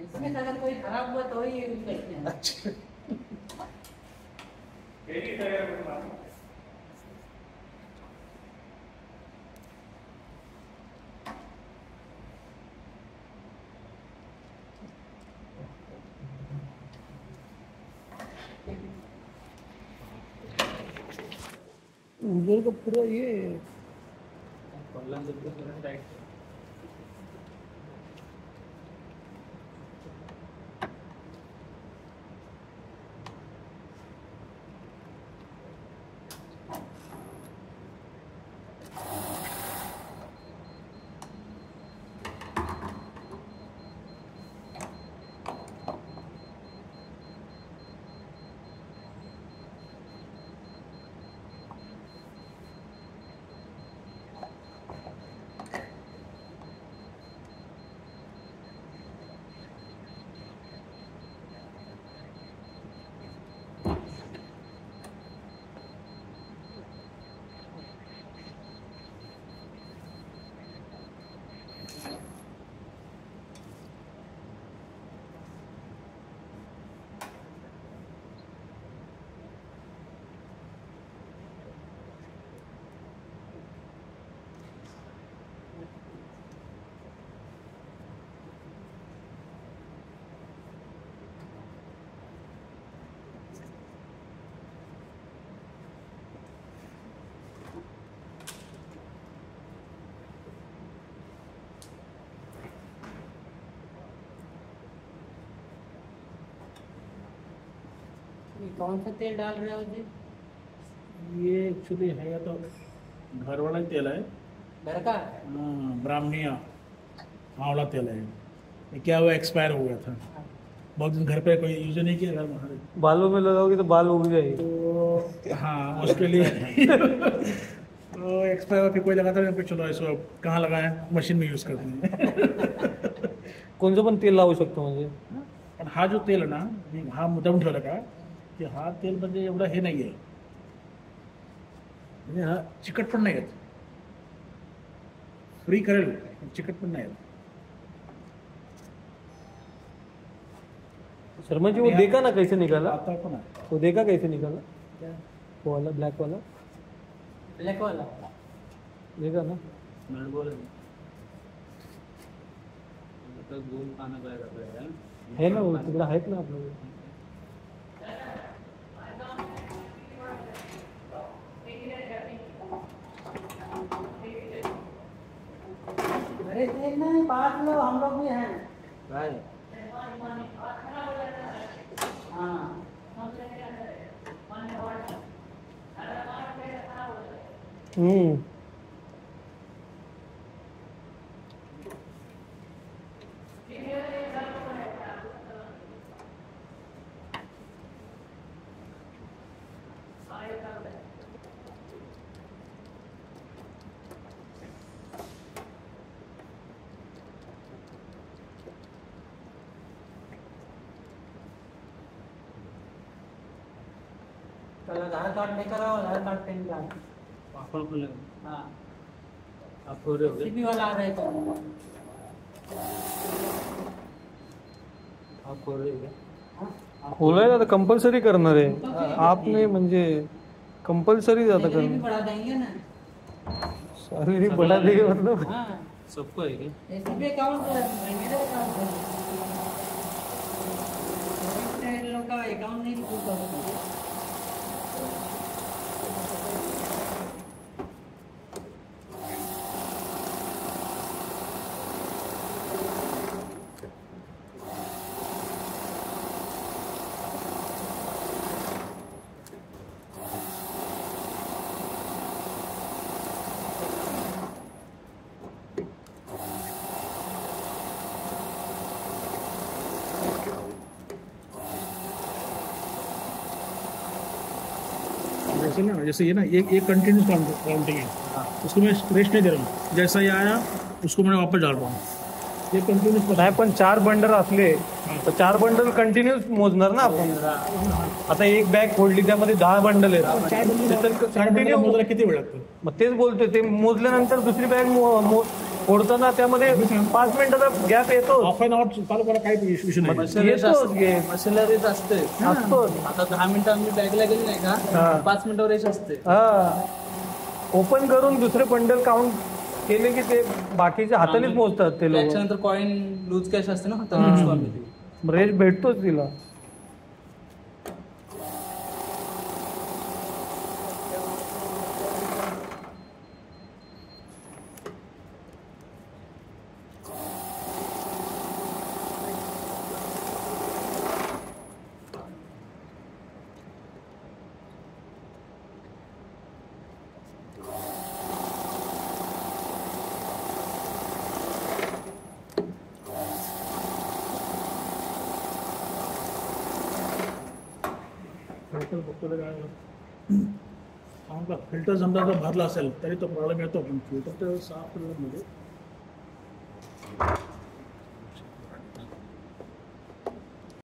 इसमें अगर कोई खराब हुआ तो ही यूज करते हैं। अच्छा उधर का पूरा ये कौन सा तेल डाल रहे हो जी? ये एक्चुअली है तो घर वाला तेल है, घर का? ब्राह्मणिया आंवला तेल है। ये क्या हुआ, एक्सपायर हो गया था, बहुत दिन घर पे कोई यूज नहीं किया, घर में बालों में लगाओगे तो बाल उग जाएगी। तो हाँ उसके लिए तो एक्सपायर फिर कोई लगाता नहीं, चलो इसको कहाँ लगाएं, मशीन में यूज करते हैं। कोणचं पण तेल लावू शकतो म्हणजे? पण हा जो तेल आहे ना, हा मुद्दाम ठेवला का की हा तेल म्हणजे एवढं हे नाही आहे, म्हणजे हा चिकट पण नाही आहेत, फ्री करेल चिकट पण नाही आहेत। शर्मा जी वो देखा ना कैसे निकाला? आता पण आहे वो देखा कैसे निकाला? वो वाला ब्लैक वाला ब्लैक वाला देखा ना? है ना वो तिकडे आहेत ना आपल्याला। अरे देखना पास लो, हम लोग भी हैं। हाँ कल आधार कार्ड लेकर आओ, आधार कार्ड पेन कार्ड। हाँ आप हो रहे हो सीबी वाला आ रहे तो आप हो रहे हो बोलायला आता कंपल्सरी करणार आहे आपने, म्हणजे कंपल्सरी आता सैलरी भी करणार। बढ़ा देंगे ना। सैलरी बढ़ा देंगे मतलब हाँ सबको है क्या? एसबीआई अकाउंट मेरे अकाउंट है, इन लोगों का अकाउंट नहीं खुलता है। जैसे ना, जैसे ये ना, ये कंटिन्यूस काउंटिंग है, उसको मैं रेस्ट नहीं दे रहा हूँ, जैसा ये आया उसको मैं वापस डाल रहा हूँ, ये कंटिन्यूस नाही पण 4 बंडल असले तर 4 बंडल कंटिन्यूस मोजणार ना आपण। आता एक बॅग फोडली त्यामध्ये 10 बंडल आहेत, कंटिन्यू मोजायला किती वेळ लागतो? मग तेच बोलतोय, ते मोजल्यानंतर दुसरी बॅग फोडताना त्यामध्ये 5 मिनिटाचा गॅप येतो. हाफ एन आवर चालू करा, काही विषय नाही. येतोच gap. मशीनला रेस असते. असतो. आता 10 मिनिटं आम्ही बॅगला गेली नाही हा. का 5 मिनिटावर रेस असते. हा ओपन करून दुसरे बंडल काउंट केले की ते बाकीच्या हातानेच मोजतात ते लोक. त्याच्यानंतर कॉइन लूज कॅश असते ना हाताने मोजतो आम्ही ते. रेस भेटतोच तिला. फिल्टर समजा जर भरला असेल तरी तो प्रॉब्लेम येतो, पण फिल्टर तर साफ मध्ये